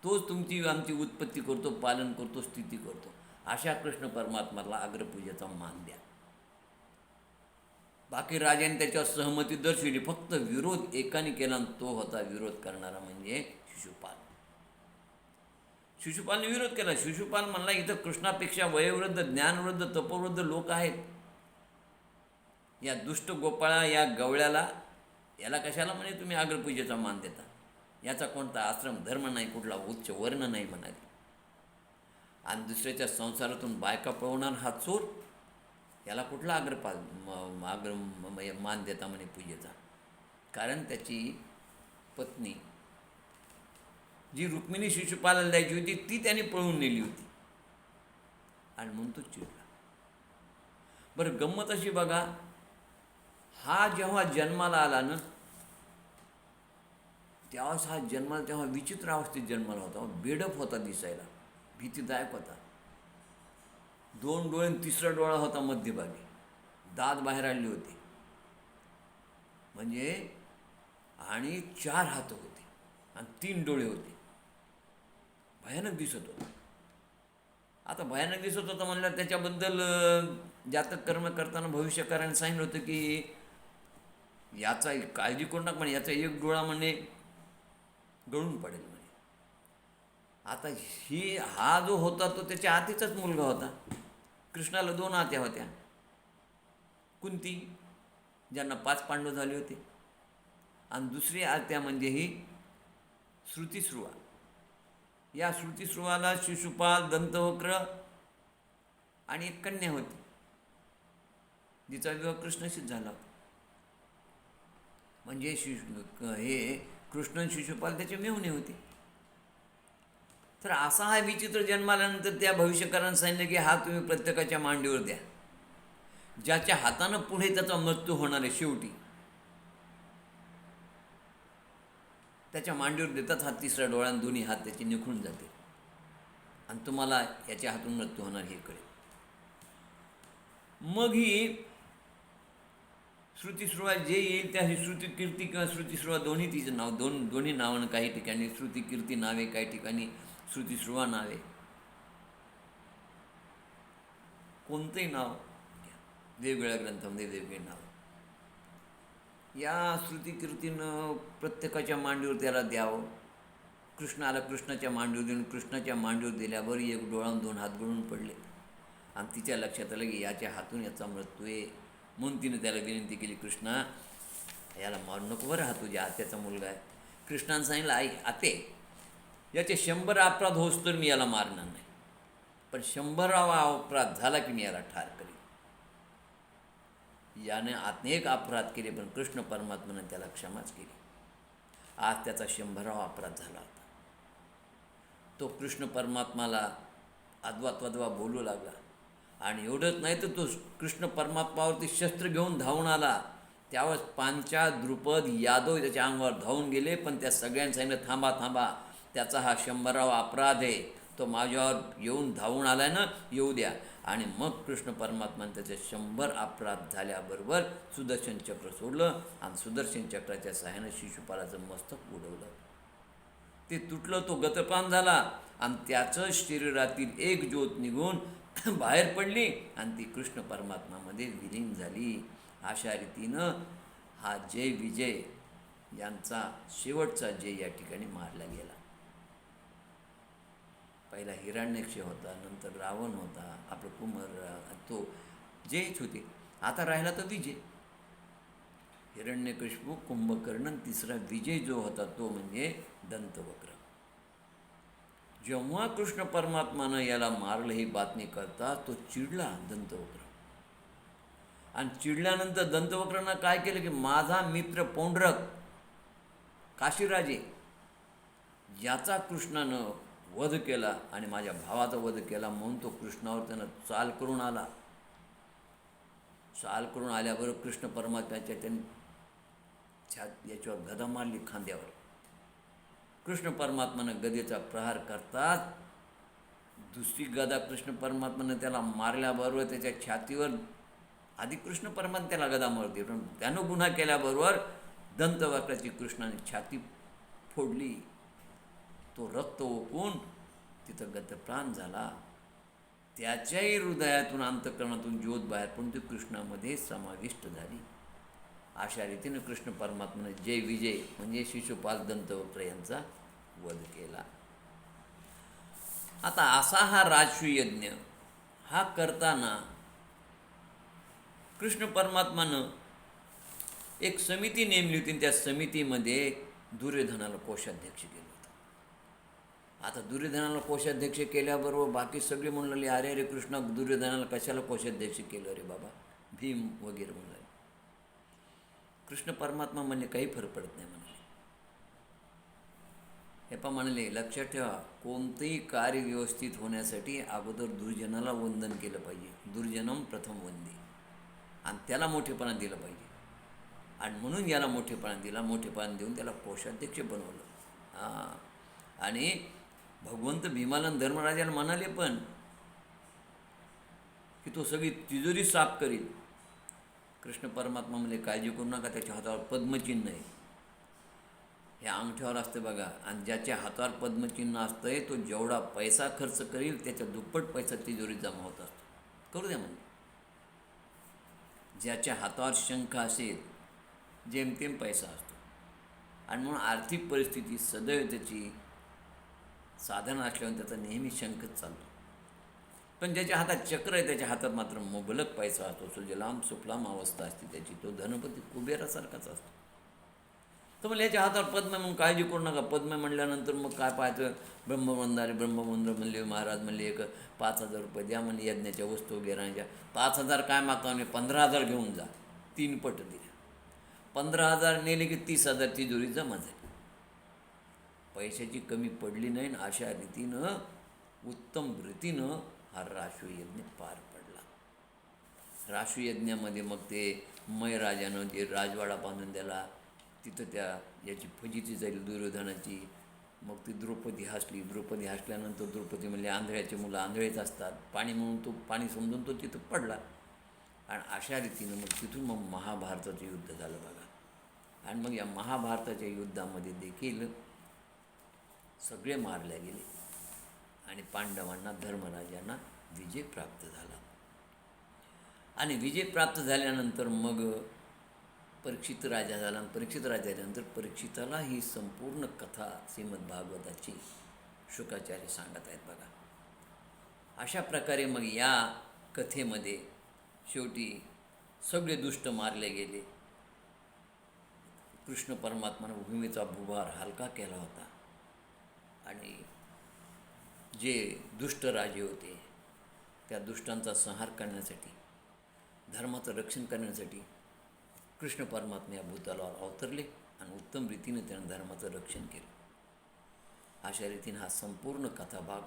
तोच तुमची आमची उत्पत्ती करतो, पालन करतो, स्थिती करतो. अशा कृष्ण परमात्म्याला अग्रपूजेचा मान द्या. बाकी राजाने त्याच्यावर सहमती दर्शवली, फक्त विरोध एकाने केला आणि तो होता विरोध करणारा म्हणजे शिशुपाल. शिशुपालने विरोध केला. शिशुपाल म्हणला, इथं कृष्णापेक्षा वयोवृद्ध, ज्ञानवृद्ध, तपोवृद्ध लोक आहेत. या दुष्ट गोपाळा, या गवळ्याला, याला कशाला म्हणजे तुम्ही अग्रपूजेचा मान देता? याचा कोणता आश्रम धर्म नाही, कुठला उच्च वर्ण नाही म्हणाले. आणि दुसऱ्याच्या संसारातून बायका पळवणार हा चोर, याला कुठला मान देता म्हणे पूजेचा? कारण त्याची पत्नी जी रुक्मिणी शिशुपालाला द्यायची होती ती त्याने पळवून नेली होती आणि म्हणून तो चिडला. बरं, गंमत अशी बघा, हा जेव्हा जन्माला आला ना, त्यावेळेस हा जन्माला तेव्हा विचित्र अवस्थेत जन्माला होता. बेडप होता, दिसायला भीतीदायक होता. 2 डोळे, तिसरा डोळा होता मध्यभागी, दात बाहेर आले होते म्हणजे, आणि 4 हात होते आणि 3 डोळे होते. भयानक दिसत होता. आता भयानक दिसत होता म्हणल्यावर त्याच्याबद्दल जातक कर्म करताना भविष्यकाराने सांगितलं होतं की याचा काळजी करू नका म्हणे, याचा एक डोळा म्हणे गळून पडेल म्हणे. आता हा जो होता तो त्याच्या आतीचाच मुलगा होता. कृष्णाला 2 आत्या होत्या, कुंती ज्यांना 5 पांडव झाले होते, आणि दुसरी आत्या म्हणजे ही श्रुतिश्रुवा. या श्रुतिश्रुवाला शिशुपाल, दंतवक्र आणि एक कन्या होती, जिचा विवाह कृष्णाशीच झाला होता. म्हणजे हे कृष्ण आणि शिशुपाल त्याचे मेहुणे होते. तर असा हा विचित्र जन्माल्यानंतर त्या भविष्यकारांनी सांगितलं की हा तुम्ही प्रत्येकाच्या मांडीवर द्या. ज्याच्या हातानं पुढे त्याचा मृत्यू होणार आहे, शेवटी त्याच्या मांडीवर देतात हा तिसरा डोळा, आणि दोन्ही हात त्याचे निखळून जाते आणि तुम्हाला याच्या हातून मृत्यू होणार हे कळेल. मग ही श्रुतिश्रुवा जे येईल त्या श्रुतिकीर्ती किंवा श्रुतिश्रुवा दोन्ही तिचं नाव, दोन्ही नावानं काही ठिकाणी श्रुतिकीर्ती नावे, काही ठिकाणी श्रुतिश्रुवा नावे, कोणतंही नाव वेगवेगळ्या ग्रंथामध्ये वेगवेगळे नाव. या श्रुतिकीर्तीनं प्रत्येकाच्या मांडीवर त्याला द्यावं. कृष्णाला कृष्णाच्या मांडीवर देऊन, कृष्णाच्या मांडीवर दिल्यावर एक डोळा 2 हात गळून पडले आणि तिच्या लक्षात आलं की याच्या हातून याचा मृत्यू आहे. म्हणून तिने त्याला विनंती केली, कृष्णा याला मारू नको बरं, हा तुझ्या आत्याचा मुलगा आहे. कृष्णाने सांगितलं, आई आते, याचे 100 अपराध होस तर मी याला मारणार नाही, पण 100वा अपराध झाला की मी याला ठार करेन. याने अनेक अपराध केले पण कृष्ण परमात्म्याने त्याला क्षमाच केली. आज त्याचा 100वा अपराध झाला होता. तो कृष्ण परमात्माला अद्वा बोलू लागला. आणि एवढंच नाही तर तो कृष्ण परमात्मावरती शस्त्र घेऊन धावून आला. त्यावेळेस पांचाल, द्रुपद, यादव त्याच्या अंगावर धावून गेले, पण त्या सगळ्यांनी सांगितलं, थांबा थांबा, त्याचा हा 100वा अपराध आहे, तो माझ्यावर येऊन धावून आला आहे ना, येऊ द्या. आणि मग कृष्ण परमात्माने त्याचे 100 अपराध झाल्याबरोबर सुदर्शन चक्र सोडलं आणि सुदर्शन चक्राच्या सहाय्यानं शिशुपालाचं मस्तक उडवलं. ते तुटलं, तो गतप्राण झाला आणि त्याचं शरीरातील एक ज्योत निघून बाहेर पडली आणि ती कृष्ण परमात्मामध्ये विलीन झाली. अशा रीतीनं हा जय विजय यांचा शेवटचा जय या ठिकाणी मारला गेला. पहिला हिरण्यक्ष होता, नंतर रावण होता, आपलं कुमार, तो जयच होते. आता राहिला तो विजय. हिरण्यकशिपू, कुंभकर्ण, तिसरा विजय जो होता तो म्हणजे दंतवक्र. जेव्हा कृष्ण परमात्मानं याला मारलं ही बातमी करता तो चिडला दंतवक्र. आणि चिडल्यानंतर दंतवक्रानं काय केलं की माझा मित्र पौंड्रक काशीराजे याचा कृष्णानं वध केला आणि माझ्या भावाचा वध केला, म्हणून तो कृष्णावर त्यानं चाल करून आला. चाल करून आल्याबरोबर कृष्ण परमात्म्याच्या त्याने याच्यावर गदा मारली खांद्यावर. कृष्ण परमात्म्यानं गदेचा प्रहार करतात दुसरी गदा कृष्ण परमात्म्यानं त्याला मारल्याबरोबर त्याच्या छातीवर, आधी कृष्ण परमात्मा त्याला गदा मारते, पण त्यानं गुन्हा केल्याबरोबर दंतवक्राची कृष्णाने छाती फोडली. तो रक्त ओकून तिथं गतप्राण झाला. त्याच्याही हृदयातून अंतःकरणातून ज्योत बाहेर पण ती कृष्णामध्ये समाविष्ट झाली. अशा रीतीनं कृष्ण परमात्म्याने जय विजय म्हणजे शिशुपाल दंतवक्र यांचा वध केला. आता असा हा राजसूय यज्ञ हा करताना कृष्ण परमात्मानं एक समिती नेमली होती. त्या समितीमध्ये दुर्योधनाला कोषाध्यक्ष केलं होतं. आता दुर्योधनाला कोषाध्यक्ष केल्याबरोबर बाकी सगळे म्हणू लागले, अरे अरे कृष्णा, दुर्योधनाला कशाला कोषाध्यक्ष केलं रे बाबा, भीम वगैरे म्हणू लागले. कृष्ण परमात्मा म्हणले काही फरक पडत नाही म्हणाले. हे पण म्हणले, लक्षात ठेवा, कोणतंही कार्य व्यवस्थित होण्यासाठी अगोदर दुर्जनाला वंदन केलं पाहिजे. दुर्जनम प्रथम वंदे, आणि त्याला मोठेपणा दिलं पाहिजे. आणि म्हणून याला मोठेपणा दिला, मोठेपणा देऊन त्याला कोषाध्यक्ष बनवलं. हां, आणि भगवंत भीमाला धर्मराजाला म्हणाले पण की तो सगळी तिजोरी साफ करील. कृष्ण परमात्मा म्हणजे काळजी करू नका, त्याच्या हातावर पद्मचिन्ह आहे. हे अंगठ्यावर असतं बघा, आणि ज्याच्या हातावर पद्मचिन्ह असतंय तो जेवढा पैसा खर्च करील त्याच्या दुप्पट पैसा तिजोरीत जमा होत असतो. करू द्या म्हणजे. ज्याच्या हातावर शंख असेल जेमतेम पैसा असतो. आणि म्हणून आर्थिक परिस्थिती सदैव त्याची साधन असल्यावर त्याचा नेहमी शंखच चालतो. पण ज्याच्या हातात चक्र आहे त्याच्या हातात मात्र मुबलक पैसा असतो. सुजलाम सुफलाम अवस्था असते त्याची. तो धनपती कुबेरासारखाच असतो. तर मग याच्या हातावर पद्म म्हणून काळजी करू नका. पद्म म्हणल्यानंतर मग काय पाहायचं, ब्रह्मवंदारे ब्रह्मवंद म्हणले. महाराज म्हणले एक 5,000 रुपये द्या म्हणले यज्ञाच्या वस्तू वगैरे. 5,000 काय मागता म्हणजे 15,000 घेऊन जा. 3 पट दिले. 15,000 नेले की 30,000 तिजोरी जमा झाली. पैशाची कमी पडली नाही. अशा रीतीनं उत्तम रीतीनं हा राजसूय पार पडला. राजसूयज्ञामध्ये मग ते मय राजानं जे राजवाडा बांधून दिला, तिथं त्या याची फजिती झाली दुर्योधनाची. मग ती द्रौपदी हसली. द्रौपदी हसल्यानंतर द्रौपदी म्हणले, आंधळ्याचे मुलं आंधळेच असतात. पाणी म्हणून तो पाणी समजून तो तिथं पडला. आणि अशा रीतीनं मग तिथून मग महाभारताचं युद्ध झालं बघा. आणि मग या महाभारताच्या युद्धामध्ये देखील सगळे मारले गेले आणि पांडवांना, धर्मराजांना विजय प्राप्त झाला. आणि विजय प्राप्त झाल्यानंतर मग परीक्षित राजा झाला. आणि परीक्षित राजा झाल्यानंतर परीक्षिताला ही संपूर्ण कथा श्रीमद भागवताची शुकाचार्य सांगत आहेत बघा. अशा प्रकारे मग या कथेमध्ये शेवटी सगळे दुष्ट मारले गेले. कृष्ण परमात्मानं भूमीचा भुभार हलका केला होता. आणि जे दुष्ट राजे होते त्या दुष्टांचा संहार करण्यासाठी, धर्माचं रक्षण करण्यासाठी कृष्ण परमात्मा या भूतलावर अवतरले आणि उत्तम रीतीने त्यानं धर्माचं रक्षण केलं. अशा रीतीने हा संपूर्ण कथाभाग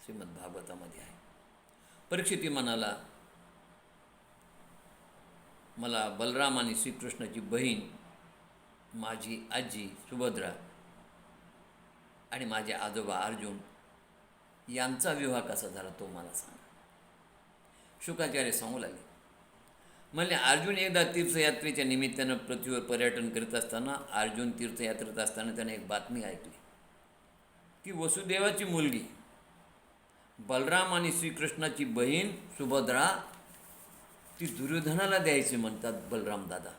श्रीमद भागवतामध्ये आहे. परीक्षिती म्हणाला, मला बलराम आणि श्रीकृष्णाची बहीण, माझी आजी सुभद्रा आणि माझे आजोबा अर्जुन यांचा विवाह कसा झाला तो मला सांगा. शुकाचार्य सांगू लागले, म्हणले, अर्जुन एकदा तीर्थयात्रेच्या निमित्तानं पृथ्वीवर पर्यटन करीत असताना, अर्जुन तीर्थयात्रेत असताना त्याने एक बातमी ऐकली की वसुदेवाची मुलगी बलराम आणि श्रीकृष्णाची बहीण सुभद्रा ती दुर्योधनाला द्यायची म्हणतात बलराम दादा,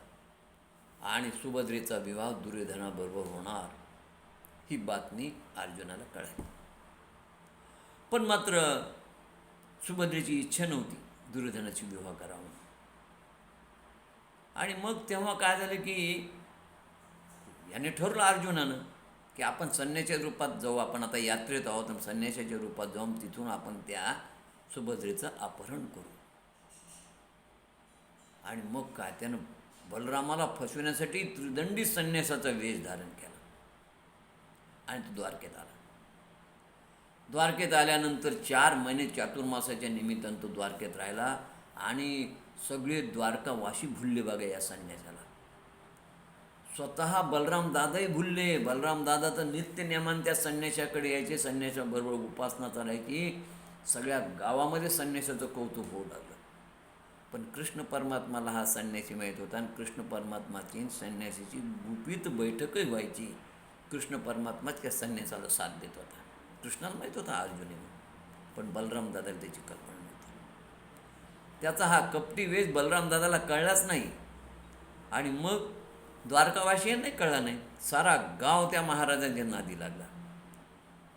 आणि सुभद्रेचा विवाह दुर्योधनाबरोबर होणार, ही बातमी अर्जुनाला कळाली. पण मात्र सुभद्रेची इच्छा नव्हती दुर्योधनाची विवाह करावा. आणि मग तेव्हा काय झालं की याने ठरलं अर्जुनानं की आपण संन्याच्या रूपात जाऊ. आपण आता यात्रेत आहोत, संन्यासाच्या रूपात जाऊन तिथून आपण त्या सुभद्रेचं अपहरण करू. आणि मग काय, त्यानं बलरामाला फसवण्यासाठी त्रिदंडी संन्यासाचा वेश धारण केला आणि तो द्वारकेत आला. द्वारकेत आल्यानंतर 4 महिने चातुर्मासाच्या निमित्तानं तो द्वारकेत राहिला. आणि सगळे द्वारकावासी भुलले बघा या संन्यासाला. स्वतः बलराम दादाही भुलले. बलराम दादा तर नित्य नेमान त्या संन्यासाकडे यायचे, संन्यासाबरोबर उपासना चालायची. सगळ्या गावामध्ये संन्यासाचं कौतुक होऊ लागलं. पण कृष्ण परमात्माला हा संन्यासी माहीत होता. आणि कृष्ण परमात्माची संन्यासीची गुपित बैठकही व्हायची. कृष्ण परमात्माच त्या संन्यासाला साथ देत होता. कृष्णाला माहीत होता अर्जुन म्हणून. पण बलराम दादाला त्याची कल्पना नव्हती. त्याचा हा कपटी वेश बलराम दादाला कळलाच नाही. आणि मग द्वारकावासियांनाही कळला नाही. सारा गाव त्या महाराजांच्या नादी लागला.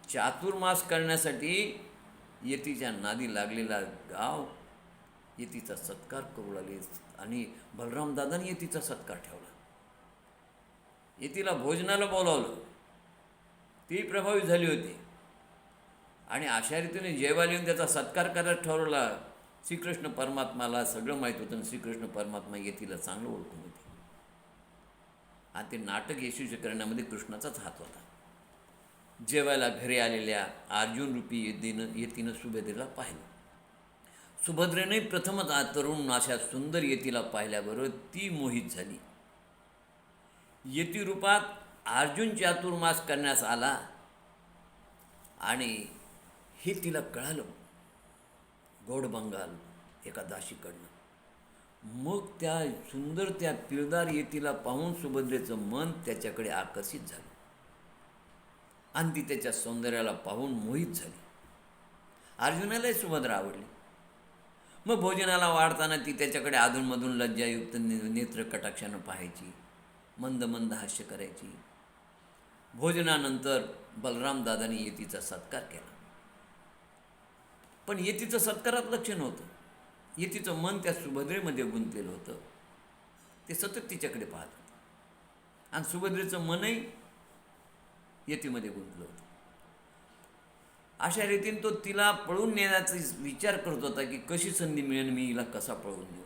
चातुर्मास करण्यासाठी यतीच्या नादी लागलेला गाव यतीचा सत्कार करू लागले. आणि बलराम दादाने यतीचा सत्कार ठेवला. यतीला भोजनाला बोलावलं. ती प्रभावित झाली होती. आणि अशा रीतीने जेवायला येऊन त्याचा सत्कार करायला ठरवला. श्रीकृष्ण परमात्माला सगळं माहीत होतं. श्रीकृष्ण परमात्मा यतीला चांगलं ओळखून होते. आणि ते नाटक यशस्वी करण्यामध्ये कृष्णाचाच हात होता. जेवायला घरी आलेल्या अर्जुन रूपी यतीनं सुभद्रेला पाहिलं. सुभद्रेने प्रथमच तरुण अशा सुंदर यतीला पाहिल्याबरोबर ती मोहित झाली. यती रूपात अर्जुन चातुर्मास करण्यास आला आणि हे तिला कळालं गौडबंगाल एका दासीकडनं. मग त्या सुंदर त्या पिळदार यतीला पाहून सुभद्रेचं मन त्याच्याकडे आकर्षित झालं आणि ती त्याच्या सौंदर्याला पाहून मोहित झाली. अर्जुनालाही सुभद्रा आवडली. मग भोजनाला वाढताना ती त्याच्याकडे अधूनमधून लज्जायुक्त नेत्र कटाक्षानं पाहायची, मंद मंद हास्य करायची. भोजनानंतर बलराम दादाने यतीचा सत्कार केला. पण यतीचं सत्कारात लक्ष नव्हतं. यतीचं मन त्या सुभद्रेमध्ये गुंतलेलं होतं. ते सतत तिच्याकडे पाहत होतं आणि सुभद्रेचं मनही यतीमध्ये गुंतलं होतं. अशा रीतीने तो तिला पळून नेण्याचा विचार करत होता की कशी संधी मिळेल, मी हिला कसा पळवून नेऊ.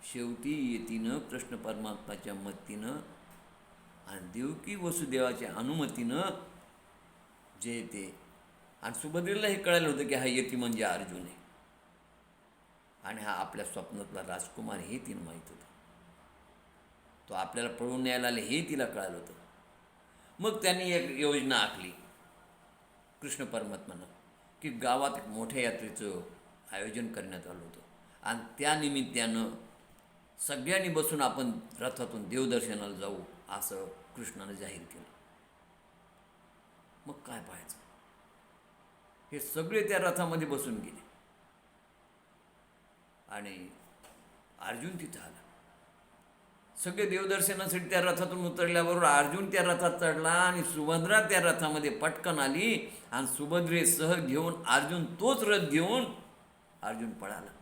शेवटी यतीनं कृष्ण परमात्माच्या मतीनं आणि देवकी वसुदेवाच्या अनुमतीनं जे ते आणि सुभद्रेला हे कळालं होतं की हा यती म्हणजे अर्जुन आहे आणि हा आपल्या स्वप्नातला राजकुमार हे तिनं माहीत होतं. तो आपल्याला पळवून न्यायला आले हे तिला कळालं होतं. मग त्यांनी एक योजना आखली कृष्ण परमात्मानं की गावात एक मोठ्या यात्रेचं आयोजन करण्यात आलं होतं आणि त्यानिमित्तानं सगळ्यांनी बसून आपण रथातून देवदर्शनाला जाऊ असं कृष्णानं जाहीर केलं. मग काय पाहायचं, हे सगळे त्या रथामध्ये बसून गेले आणि अर्जुन तिथं आला. सगळे देवदर्शनासाठी त्या रथातून उतरल्याबरोबर अर्जुन त्या रथात चढला आणि सुभद्रा त्या रथामध्ये पटकन आली आणि सुभद्रेसह घेऊन अर्जुन तोच रथ घेऊन अर्जुन पळाला.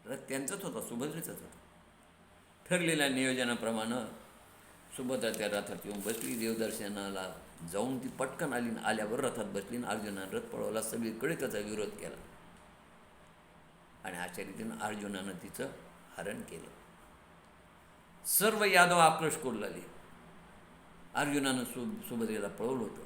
रथ त्यांचाच होता, सुभद्रेचाच होता. ठरलेल्या नियोजनाप्रमाणे सुभद्रा त्या रथात येऊन बसली. देवदर्शनाला जाऊन ती पटकन आली. आल्यावर रथात बसली आणि अर्जुनानं रथ पळवला. सगळीकडे त्याचा विरोध केला आणि अशा रीतीनं अर्जुनानं तिचं हरण केलं. सर्व यादव आक्रोश करू लागले. अर्जुनानं सुभद्रेला पळवलं होतं.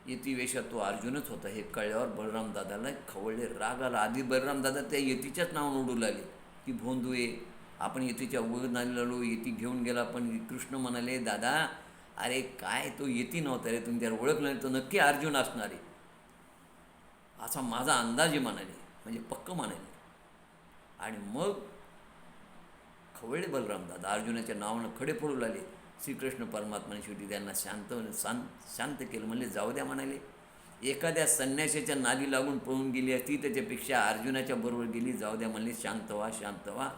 यती वेशात तो अर्जुनच होता हे कळल्यावर बलराम दादाला खवळले, राग आला. आधी बलराम दादा त्या यतीच्याच नावानं उडू लागले की भोंदू आहे, आपण यतीच्या उगत आलेलो, यती घेऊन गेला. पण कृष्ण म्हणाले, दादा अरे काय तो यती नव्हता रे, तुम्ही त्याला ओळखलं नाही, तो नक्की अर्जुन असणार आहे असा माझा अंदाजे म्हणाले, म्हणजे पक्क म्हणाले. आणि मग खवळले बलराम दादा, अर्जुनाच्या नावानं खडे फोडू लागले. श्रीकृष्ण परमात्माने शेवटी त्यांना शांत केलं. म्हणले जाऊ द्या म्हणाले. एखाद्या संन्याशाच्या नादी लागून पळून गेली असती त्याच्यापेक्षा अर्जुनाच्या बरोबर गेली, जाऊ द्या म्हणले, शांत व्हा.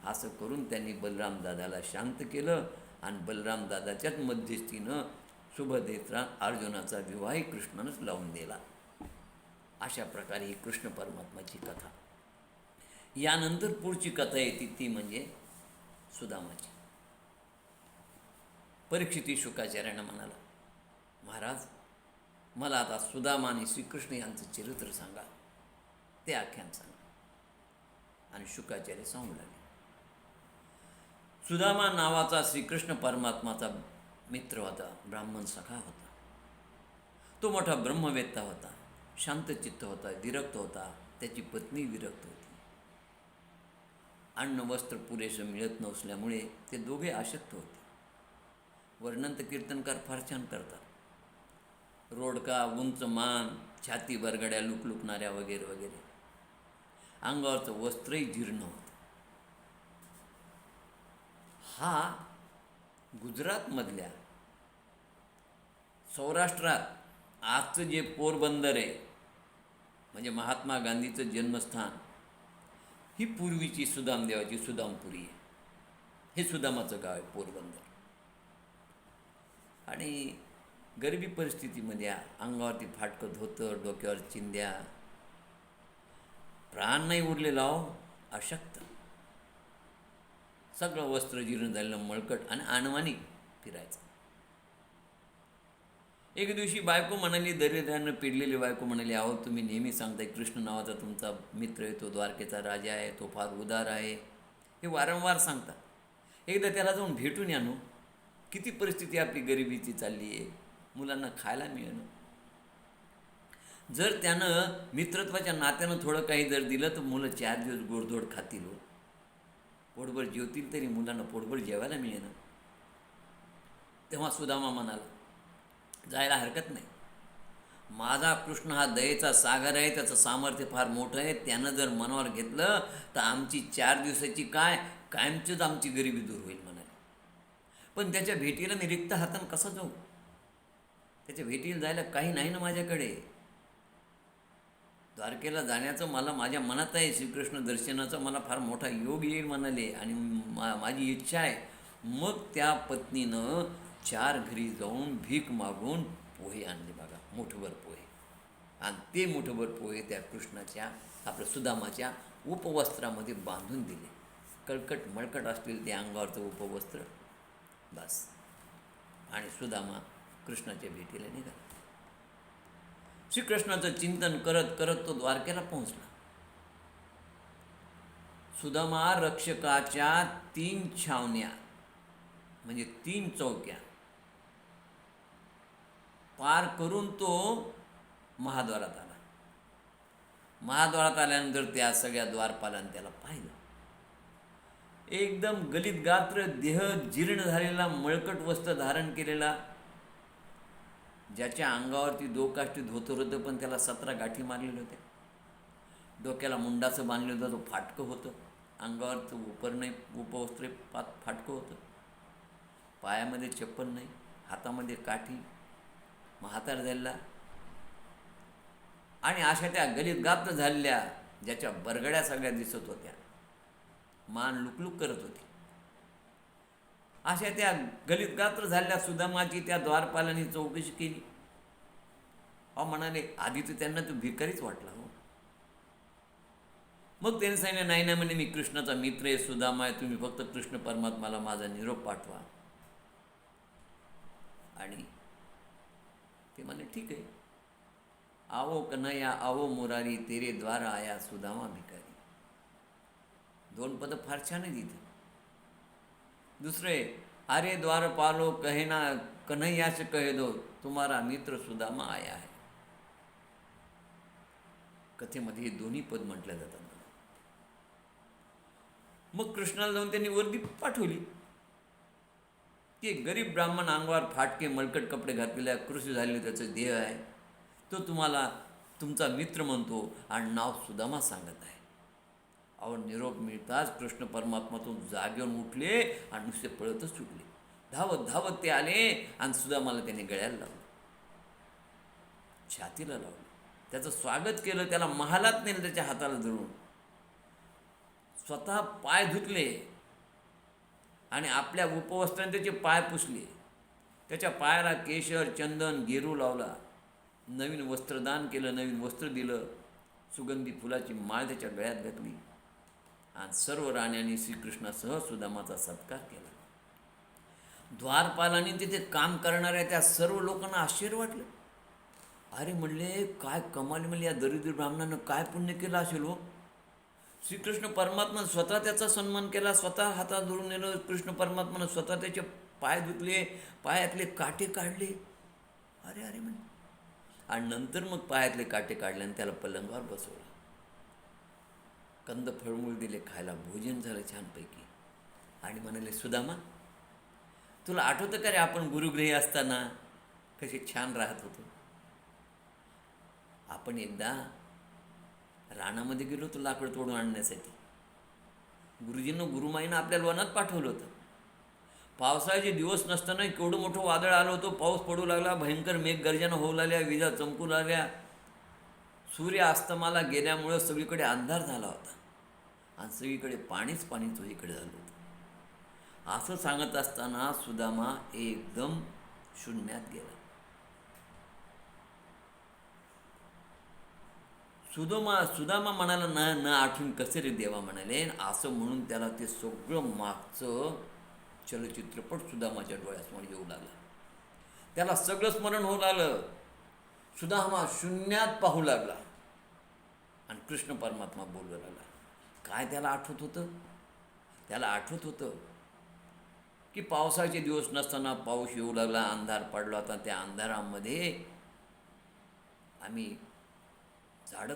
असं करून त्यांनी बलराम दादाला शांत केलं आणि बलराम दादाच्याच मध्यस्थीनं सुभद्रेचा अर्जुनाचा विवाहही कृष्णानंच लावून दिला. अशा प्रकारे ही कृष्ण परमात्माची कथा. यानंतर पुढची कथा येते ती म्हणजे सुदामाची. परीक्षित शुकाचार्यानं म्हणाला, महाराज मला आता सुदामा आणि श्रीकृष्ण यांचं चरित्र सांगा, ते आख्यान सांगा. आणि शुकाचार्य सांगू लागले. सुदामा नावाचा श्रीकृष्ण परमात्माचा मित्र होता, ब्राह्मण सखा होता. तो मोठा ब्रह्मवेत्ता होता, शांतचित्त होता, विरक्त होता. त्याची पत्नी विरक्त होती. अन्न वस्त्र पुरेसं मिळत नसल्यामुळे ते दोघे आशक्त होते. वर्णन तर कीर्तनकार फार छान करतात. रोडका, उंच मान, छाती बरगड्या लुकलुकणाऱ्या वगैरे वगैरे. अंगावरचं वस्त्रही जीर्ण होतं. हा गुजरातमधल्या, सौराष्ट्रात आजचं जे पोरबंदर आहे, म्हणजे महात्मा गांधीचं जन्मस्थान, ही पूर्वीची सुदामदेवाची सुदामपुरी आहे. हे सुदामाचं गाव आहे पोरबंदर. आणि गरिबी परिस्थितीमध्ये अंगावरती फाटकं धोतर, डोक्यावर चिंध्या, प्राण नाही उरलेला हो, अशक्त, सगळं वस्त्र जीर्ण झालेलं, मळकट आणि अनवाणी फिरायचं. एक दिवशी बायको म्हणाली, दरिद्र्यानं पिडलेली बायको म्हणाली, अहो तुम्ही नेहमी सांगताय कृष्ण नावाचा तुमचा मित्र आहे, तो द्वारकेचा राजा आहे, तो फार उदार आहे, हे वारंवार सांगता. एकदा त्याला जाऊन भेटून या नो. किती परिस्थिती आपली गरिबीची चालली आहे, मुलांना खायला मिळणं. जर त्यानं मित्रत्वाच्या नात्यानं थोडं काही जर दिलं तर मुलं 4 दिवस गोडधोड खातील हो, पोटभर जेवतील तरी मुलांना पोटभर जेवायला मिळेना. तेव्हा सुदामा म्हणाला, जायला हरकत नाही, माझा कृष्ण हा दयेचा सागर आहे, त्याचं सामर्थ्य फार मोठं आहे, त्यानं जर मनावर घेतलं तर आमची 4 दिवसाची काय, कायमचीच आमची गरिबी दूर होईल म्हणाले. पण त्याच्या भेटीला मी रिक्त हातानं कसा जाऊ? त्याच्या भेटीला जायला काही नाही ना माझ्याकडे. द्वारकेला जाण्याचं मला माझ्या मनात आहे, श्रीकृष्ण दर्शनाचा मला फार मोठा योग येईल म्हणाले, आणि माझी इच्छा आहे. मग त्या पत्नीनं 4 घरी जाऊन भीक मागून पोहे आणले बघा, मुठभर पोहे. आणि ते मुठभर पोहे त्या कृष्णाच्या, आपल्या सुदामाच्या उपवस्त्रामध्ये बांधून दिले. कळकट मळकट असलेलं ते अंगावरचं उपवस्त्र, बस. आणि सुदामा कृष्णाच्या भेटीला निघाला. श्रीकृष्णाचं चिंतन करत करत तो द्वारकेला पोहोचला. सुदामा रक्षकाच्या 3 छावण्या, म्हणजे 3 चौक्या पार करून तो महाद्वारात आला. महाद्वारात आल्यानंतर त्या सगळ्या द्वारपालांनी त्याला पाहिलं. एकदम गलित गात्र, देह जीर्ण झालेला, मळकट वस्त्र धारण केलेला, ज्याच्या अंगावरती 2 काष्टी धोतर होतं, पण त्याला 17 गाठी मारलेल्या होत्या. डोक्याला मुंडाचं बांधलेलं होतं, तो फाटकं होतं. अंगावरचं उपरणं, उपवस्त्र फाटकं होतं. पायामध्ये चप्पल नाही, हातामध्ये काठी, म्हातार झालेला. आणि अशा त्या गलित गात्र झालेल्या, ज्याच्या बरगड्या सगळ्या दिसत होत्या, मान लुकलुक करत होती, अशा त्या गलित गात्र झालेल्या सुदामाची त्या द्वारपालांनी चौकशी केली. अहो म्हणाले, आधी तर त्यांना तो भिकारीच वाटला हो. मग त्यांनी सांगितलं, नाही नाही म्हणे, मी कृष्णाचा मित्र आहे, सुदामा आहे, तुम्ही फक्त कृष्ण परमात्माला माझा निरोप पाठवा. आणि ते म्हणे, ठीक आहे. आवो कन्हैया आवो मुरारी, तेरे द्वार आया सुदामा भिकारी. 2 पद फार छान आहे तिथे. दुसरे, अरे द्वारपालो कहे ना कन्हैया से कहे दो, तुम्हारा मित्र सुदामा आया है. कथेमध्ये हे दोन्ही पद म्हटल्या जातात. मग कृष्णाला जाऊन त्यांनी वर्दी पाठवली की एक गरीब ब्राह्मण, अंगावर फाटके मळकट कपडे घातलेल्या, कृषी झालेले त्याचं देह आहे, तो तुम्हाला तुमचा मित्र म्हणतो आणि नाव सुदामा सांगत आहे. अहो निरोप मिळताच कृष्ण परमात्मातून जागेवरून उठले आणि नुसते पळतच सुटले. धावत धावत ते आले आणि सुदामाला त्याने गळ्याला लावलं, छातीला लावलं, त्याचं स्वागत केलं, त्याला महालात नेलं, त्याच्या हाताला धरून स्वतः पाय धुतले आणि आपल्या उपवस्त्राने त्याचे पाय पुसले. त्याच्या पायाला केशर, चंदन, गेरू लावला, नवीन वस्त्रदान केलं, नवीन वस्त्र दिलं, सुगंधी फुलाची माळ त्याच्या गळ्यात घातली आणि सर्व राण्यांनी श्रीकृष्णासह सुदामाचा सत्कार केला. द्वारपालांनी तिथे काम करणाऱ्या त्या सर्व लोकांना आश्चर्य वाटलं. अरे म्हणले, काय कमाल, म्हणले, या दरिद्र ब्राह्मणानं काय पुण्य केलं असेल हो. श्रीकृष्ण परमात्मा स्वतः त्याचा सन्मान केला, स्वतः हातात धरून नेलं. कृष्ण परमात्मानं स्वतः त्याचे पाय धुतले, पायातले काटे काढले. अरे अरे म्हणे, आणि नंतर मग पायातले काटे काढले आणि त्याला पलंगावर बसवलं, कंद फळमूळ दिले खायला, भोजन झालं छानपैकी. आणि म्हणाले, सुदामा तुला आठवतं का रे, आपण गुरुगृही असताना कसे छान राहत होतो. आपण एकदा रानामध्ये गेलो होतो लाकड तोडून आणण्यासाठी. गुरुजींना, गुरुमाईनं आपल्याला वनात पाठवलं होतं. पावसाचे दिवस नसताना केवढं मोठं वादळ आलं होतं, पाऊस पडू लागला, भयंकर मेघगर्जना होऊ लागल्या, विजा चमकू लागल्या, सूर्य अस्तमाला गेल्यामुळं सगळीकडे अंधार झाला होता आणि सगळीकडे पाणीच पाणी चोहीकडे झालं होतं. असं सांगत असताना सुदामा एकदम शून्यात गेला. सुदामा म्हणाला, न आठवून कसे रे देवा म्हणाले. असं म्हणून त्याला ते सगळं मागचं चलचित्रपट सुदामाच्या डोळ्यासमोर येऊ लागला. त्याला सगळं स्मरण होऊ लागलं. सुदामा शून्यात पाहू लागला आणि कृष्ण परमात्मा बोलू लागला. काय त्याला आठवत होतं? त्याला आठवत होतं की पावसाचे दिवस नसताना पाऊस येऊ लागला, अंधार पडला होता. त्या अंधारामध्ये आम्ही झाडं